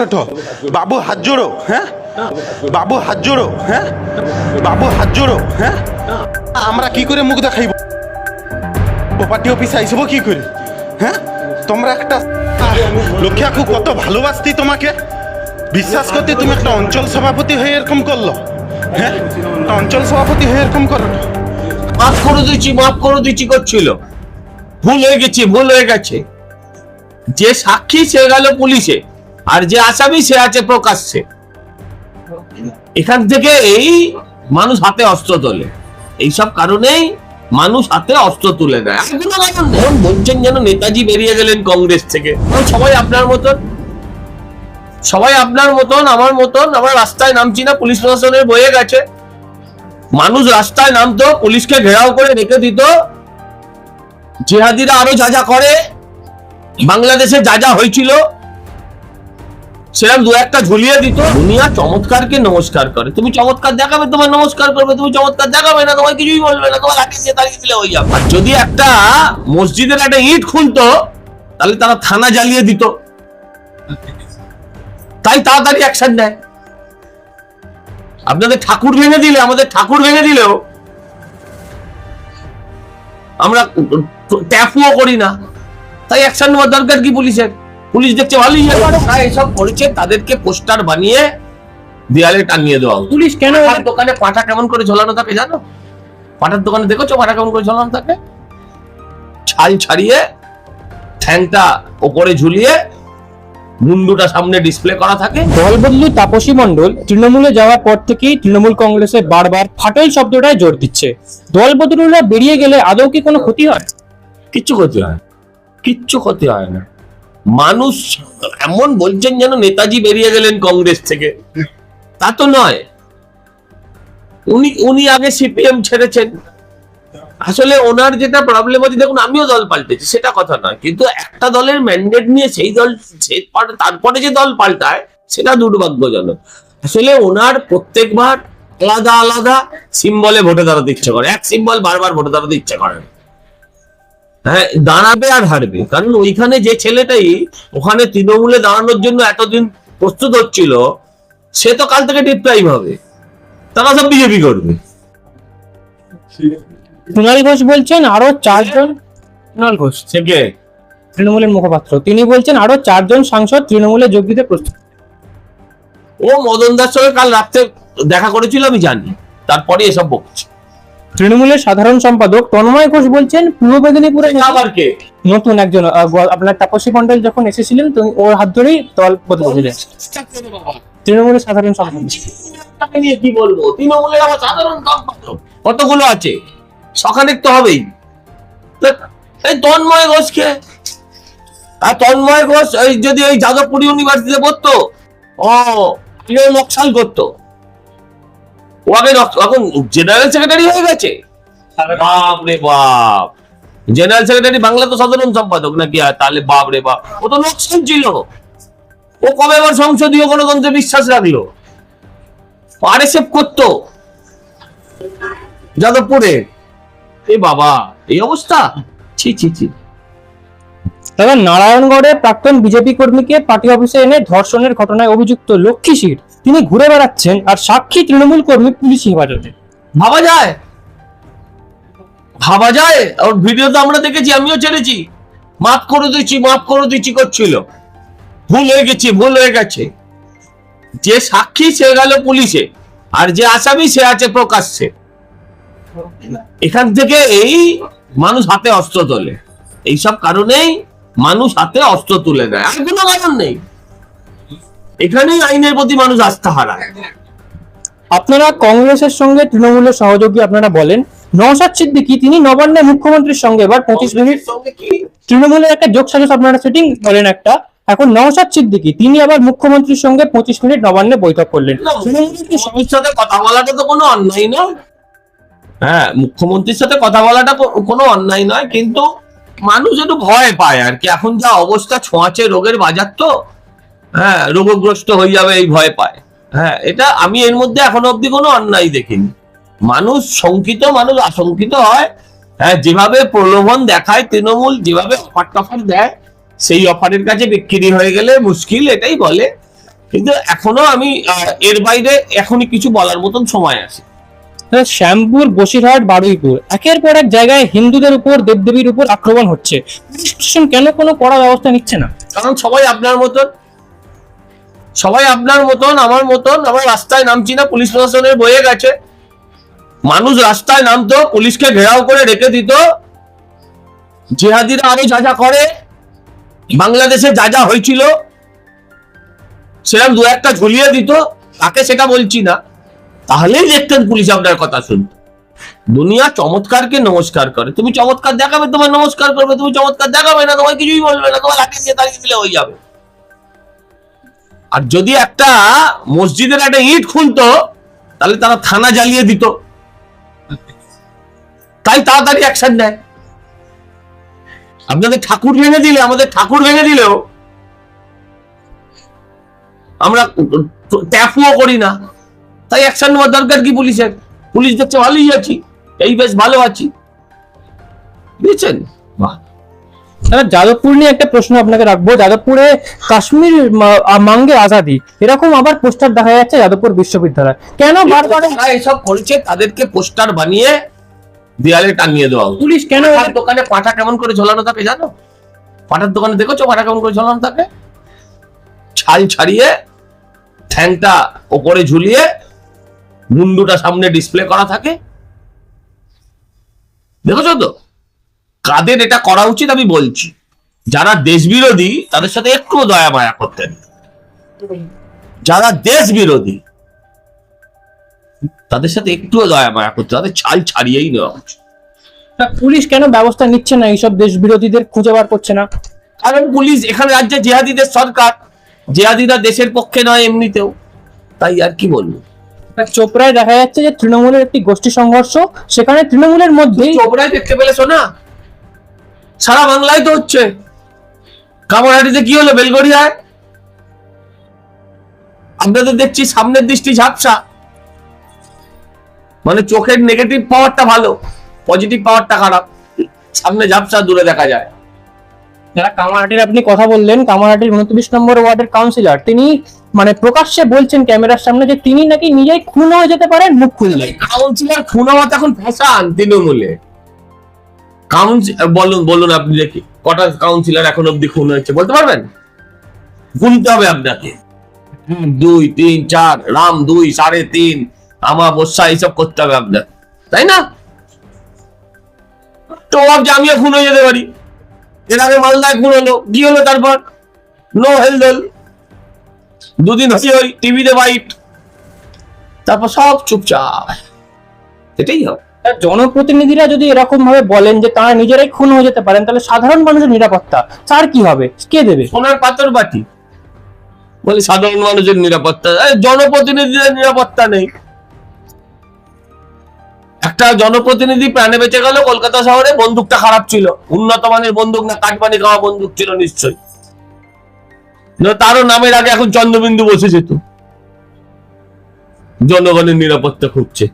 করো বাবু হাত জোড়ো হ্যাঁ বাবু হাত জোড়ো হ্যাঁ বাবু হাত জোড়ো হ্যাঁ আমরা কি করে মুখ দেখাইব পার্টি অফিসে আইসব কি করে হ্যাঁ তোমরা একটা লক্ষ্যাকু কত ভালোবাসতি তোমাকে বিশ্বাস করতে তুমি একটা অঞ্চল সভাপতি হয়ে এরকম করলো হ্যাঁ অঞ্চল সভাপতি হয়ে এরকম করো মাফ করে দিচ্ছি করছিল ভুল হয়ে গেছে যে সাক্ষী সে গেল পুলিশে আর যে আসামি সে আছে প্রকাশ্যে এখান থেকে এই মানুষ হাতে অস্ত্র তোলে এইসব কারণেই মানুষ হাতে অস্ত্র তুলে নেয় বলছেন যেন নেতাজি বেরিয়ে গেলেন কংগ্রেস থেকে সবাই আপনার মতন আমার মতন আমরা রাস্তায় নামছি না পুলিশ প্রশাসনের বয়ে গেছে মানুষ রাস্তায় নামতো পুলিশকে ঘেরাও করে রেখে দিত জিহাদিরা আরো যা করে বাংলাদেশে যা হয়েছিল সেরকম দু একটা ঝুলিয়ে দিত দুনিয়া চমৎকারকে নমস্কার করে তুমি চমৎকার দেখাবে তোমার নমস্কার করবে তুমি চমৎকার দেখাবে না তোমার কিছুই বলবে না তোমার লাঠি দিয়ে দাঁড়িয়ে দিলে হয়ে যাবে আর যদি একটা মসজিদের একটা ইট খুলতো তাহলে তারা থানা জ্বালিয়ে দিত তাই তাড়াতাড়ি অ্যাকশন নেয় আপনাদের ঠাকুর ভেঙে দিলে আমাদের ঠাকুর ভেঙে দিলেও আমরা ট্যাপুও করি না তাই অ্যাকশন নেওয়ার দরকার কি পুলিশের পুলিশ দেখছে ভালোই এসব করেছে তাদেরকে পোস্টার বানিয়ে দেয়ালে টাঙিয়ে দেওয়া পুলিশ কেন দোকানে পাঁঠা কেমন করে ঝোলানো থাকে জানো পাঁঠার দোকানে দেখেছো পাঁঠা কেমন করে ঝোলানো থাকে ছাল ছাড়িয়ে ঠ্যাংটা ওপরে ঝুলিয়ে মুন্ডুটা সামনে ডিসপ্লে করা থাকে দলবদলু তাপসী মণ্ডল তৃণমূলে যাওয়ার পর থেকেই তৃণমূল কংগ্রেসে বারবার ফাটল শব্দটায় জোর দিচ্ছে দলবদলুরা বেরিয়ে গেলে আদৌ কি কোনো ক্ষতি হয় কিচ্ছু ক্ষতি হয় না মানুষ এমন বলছেন যেন নেতাজি বেরিয়ে গেলেন কংগ্রেস থেকে তা তো নয় উনি আগে সিপিএম ছেড়েছেন আসলে ওনার যেটা প্রবলেম আছে দেখুন আমিও দল পাল্টেছি সেটা কথা নয় কিন্তু একটা দলের ম্যান্ডেট নিয়ে সেই দল তারপরে যে দল পাল্টায় সেটা দুর্ভাগ্যজনক আসলে ওনার প্রত্যেকবার আলাদা আলাদা সিম্বলে ভোটে দাঁড়াতে ইচ্ছে করে এক সিম্বল বারবার ভোটে দাঁড়াতে ইচ্ছে করে হ্যাঁ দাঁড়াবে আর হারবে কারণ ওইখানে যে ছেলেটাই ওখানে তৃণমূলে দাঁড়ানোর জন্য এতদিন প্রস্তুত হচ্ছিল সে তো কাল থেকে ডিপ্রাইভ হবে তারা সব বিজেপি করবে কুণাল ঘোষ বলছেন আরো 4 জন কুণাল ঘোষ থেকে তৃণমূলের মুখপাত্র তিনি বলছেন আরো 4 জন সাংসদ তৃণমূলে যোগ দিতে প্রস্তুত ও মদন দাস সঙ্গে কাল রাতে দেখা করেছিল আমি জানি তারপরে এসব বকছে তৃণমূলের সাধারণ সম্পাদক তন্ময় ঘোষ বলছেন পূর্ব মেদিনীপুরে আবার কে নতুন একজন আপনার তাপসী মণ্ডল যখন এসেছিলেন ওর হাত ধরেই দল বদলেছিলেন তৃণমূলের সাধারণ সম্পাদক নিয়ে কি বলবো তৃণমূলের আবার সাধারণ সম্পাদক কতগুলো আছে সখানেক তো হবেই এই তন্ময় ঘোষকে আর তন্ময় ঘোষ এই যদি এই যাদবপুর ইউনিভার্সিটিতে পড়তো নকশাল করতো ও আগে এখন জেনারেল সেক্রেটারি হয়ে গেছে বাপ রে বাপ জেনারেল সেক্রেটারি বাংলা তো সাধারণ সম্পাদক নাকি তাহলে বাপ রে বাপ ও তো নকশাল ছিল ও কবে আবার সংসদীয় গণতন্ত্রে বিশ্বাস রাখলো আরএসএফ করতো যাদবপুরে এই বাবা এই অবস্থা ছি ছি ছি তবে নারায়ণগড়ে প্রাক্তন বিজেপি কর্মীকে পার্টি অফিসে এনে ধর্ষণের ঘটনায় অভিযুক্ত লক্ষ্মী সিট তিনি ঘুরে বেড়াচ্ছেন আর সাক্ষী তৃণমূল কর্মী পুলিশ হেফাজতে ভাবা যায় ওর ভিডিও তো আমরা দেখেছি আমিও ছেড়েছি মাফ করে দিচ্ছি করছিল ভুল হয়ে গেছে যে সাক্ষী সে গেল পুলিশে আর যে আসামি সে আছে প্রকাশ্যে এখান থেকে এই মানুষ হাতে অস্ত্র তোলে এইসব কারণেই মানুষ হাতে অস্ত্র তুলে নেয় আর কোনো কারণ নেই এখানেই আইনের প্রতি মানুষ আস্থা হারায় আপনারা কংগ্রেসের সঙ্গে তৃণমূলের সহযোগী আপনারা বলেন নওশাদ সিদ্দিকী তিনি নবান্নে মুখ্যমন্ত্রীর সঙ্গে এবার 25 মিনিট তৃণমূলের একটা যোগসাজশ আপনারা সেটিং বলেন একটা এখন নওশাদ সিদ্দিকী তিনি আবার মুখ্যমন্ত্রীর সঙ্গে 25 মিনিট নবান্নে বৈঠক করলেন তৃণমূলের সাথে কথা বলাটা তো কোনো অন্যায় না হ্যাঁ মুখ্যমন্ত্রীর সাথে কথা বলাটা কোনো অন্যায় নয় কিন্তু মানুষ একটু ভয় পায় আর কি এখন যা অবস্থা ছোঁয়াচে রোগের বাজার তো হ্যাঁ রোগগ্রস্ত হয়ে যাবে এই ভয় পায় হ্যাঁ এটা আমি এর মধ্যে এখনো অব্দি কোনো অন্যায় দেখিনি মানুষ শঙ্কিত মানুষ আশঙ্কিত হয় হ্যাঁ যেভাবে প্রলোভন দেখায় তৃণমূল যেভাবে অফার টফার দেয় সেই অফারের কাছে বিক্রি হয়ে গেলে মুশকিল এটাই বলে কিন্তু এখনো আমি এর বাইরে এখনই কিছু বলার মতন সময় আছে। শ্যামপুর, বসিরহাট, বারুইপুর একের পর এক জায়গায় হিন্দুদের উপর, দেবদেবীর উপর আক্রমণ হচ্ছে, পুলিশ প্রশাসন কেন কোনো কড়া ব্যবস্থা নিচ্ছে না? কারণ সবাই আপনার মতন, আমার মতন। আমরা রাস্তায় নামছি না, পুলিশ প্রশাসনের বয়ে গেছে। মানুষ রাস্তায় নামতো, পুলিশকে ঘেরাও করে রেখে দিত। জিহাদিরা আরো যা যা করে, বাংলাদেশে যা যা হয়েছিল সেরকম দু একটা ঝুলিয়ে দিত, তাকে সেটা বলছি না, তাহলেই দেখতেন পুলিশ আপনার কথা শুনত। দুনিয়া চমৎকারকে নমস্কার করে। তুমি চমৎকার দেখাবে, তোমার নমস্কার করবে। তুমি চমৎকার দেখাবে না, তোমার কিছুই বলবে না, তোমার লাঠি দিয়ে তাড়িয়ে দিলে হয়ে যাবে। আর যদি একটা মসজিদের একটা ইট খুলতো, তাহলে তারা থানা জ্বালিয়ে দিত, তাই তাড়াতাড়ি অ্যাকশন নেয়। আপনাদের ঠাকুর ভেঙে দিলে, আমাদের ঠাকুর ভেঙে দিলেও আমরা ট্যাপুও করি না, তাই অ্যাকশন নেওয়ার দরকার কি পুলিশের? পুলিশ দেখছে ভালোই আছি, এই বেশ ভালো আছি, বুঝছেন? বাহ। দাদা, যাদবপুর নিয়ে একটা প্রশ্ন আপনাকে রাখবো। যাদবপুরে কাশ্মীর মাঙ্গে আজাদি এরকম আবার পোস্টার দেখা যাচ্ছে যাদবপুর বিশ্ববিদ্যালয়, কেন বারবার যারা এসব করেছে তাদেরকে পোস্টার বানিয়ে দেয়ালে টাঙিয়ে দেওয়া উচিত। পুলিশ কেন পাঠার দোকানে পাঠা কেমন করে ঝোলানো থাকে জানো? পাঠার দোকানে দেখেছো পাঠা কেমন করে ঝোলানো থাকে? ছাল ছাড়িয়ে, ঠ্যাংটা ওপরে ঝুলিয়ে, মুন্ডুটা সামনে ডিসপ্লে করা থাকে, দেখেছো তো? কাদের এটা করা উচিত আমি বলছি। যারা দেশ বিরোধী তাদের সাথে একটু দয়া মায়া করতেন। যারা দেশ বিরোধী তাদের সাথে একটুও দয়া মায়া করতে, তাদের ছাল ছাড়িয়েই নেওয়া উচিত। পুলিশ কেন ব্যবস্থা নিচ্ছে না, এইসব দেশ বিরোধীদের খুঁজে বার করছে না? কারণ পুলিশ, এখানে রাজ্যে জিহাদিদের সরকার, জিহাদিরা দেশের পক্ষে নয় এমনিতেও, তাই আর কি বলবো। চোপড়ায় দেখা যাচ্ছে যে তৃণমূলের একটি গোষ্ঠী সংঘর্ষ, সেখানে তৃণমূলের মধ্যেই চোপড়ায় দেখতে পেলেছো না? সারা বাংলায় তো হচ্ছে। কামারহাটিতে কি হলো? বেলগড়িয়ায় আপনাদের দেখছি সামনের দৃষ্টি ঝাপসা, মানে চোখের নেগেটিভ পাওয়ারটা ভালো, পজিটিভ পাওয়ারটা খারাপ। সামনে ঝাপসা, দূরে দেখা যায়। যারা কামারহাটির আপনি কথা বললেন, কামারহাটির 29 নম্বর ওয়ার্ডের কাউন্সিলর, তিনি মানে প্রকাশ্যে বলছেন ক্যামেরার সামনে যে তিনি নাকি নিজেই খুন হয়ে যেতে পারেন মুখ খুললে। কাউন্সিলর খুন হওয়া এখন ফ্যাশন তৃণমূলে। বলুন আপনি দেখি কটা কাউন্সিলর এখন অব্দি খুন হয়েছে বলতে পারবেন? গুনতে হবে আপনাকে। 2, 3, 4, রাম 2, 3.5, আমাবস্যা, এইসব করতে হবে আপনার, তাই না? তো ভাবছি আমিও খুন হয়ে যেতে পারি। এর আগে মালদায় খুন হলো, কি হলো তারপর? নো হেলদোল, 2 দিন হচ্ছে ওই টিভিতে বাইট, তারপর সব চুপচাপ। এটাই হবে। জনপ্রতিনিধিরা যদি এরকম ভাবে বলেন যে তারা নিজেরাই খুন হয়ে যেতে পারেন, তাহলে সাধারণ মানুষের নিরাপত্তা তার কি হবে? কে দেবে? সোনার পাথর বাটি বলে সাধারণ মানুষের নিরাপত্তা, জনপ্রতিনিধিদের নিরাপত্তা নেই। একটা জনপ্রতিনিধি প্রাণে বেঁচে গেল কলকাতা শহরে, বন্দুকটা খারাপ ছিল, উন্নত মানের বন্দুক না, কাটমানি খাওয়া বন্দুক ছিল নিশ্চয়ই, তারও নামের আগে এখন চন্দ্রবিন্দু বসে যেত। জনগণের নিরাপত্তা খুঁজছে।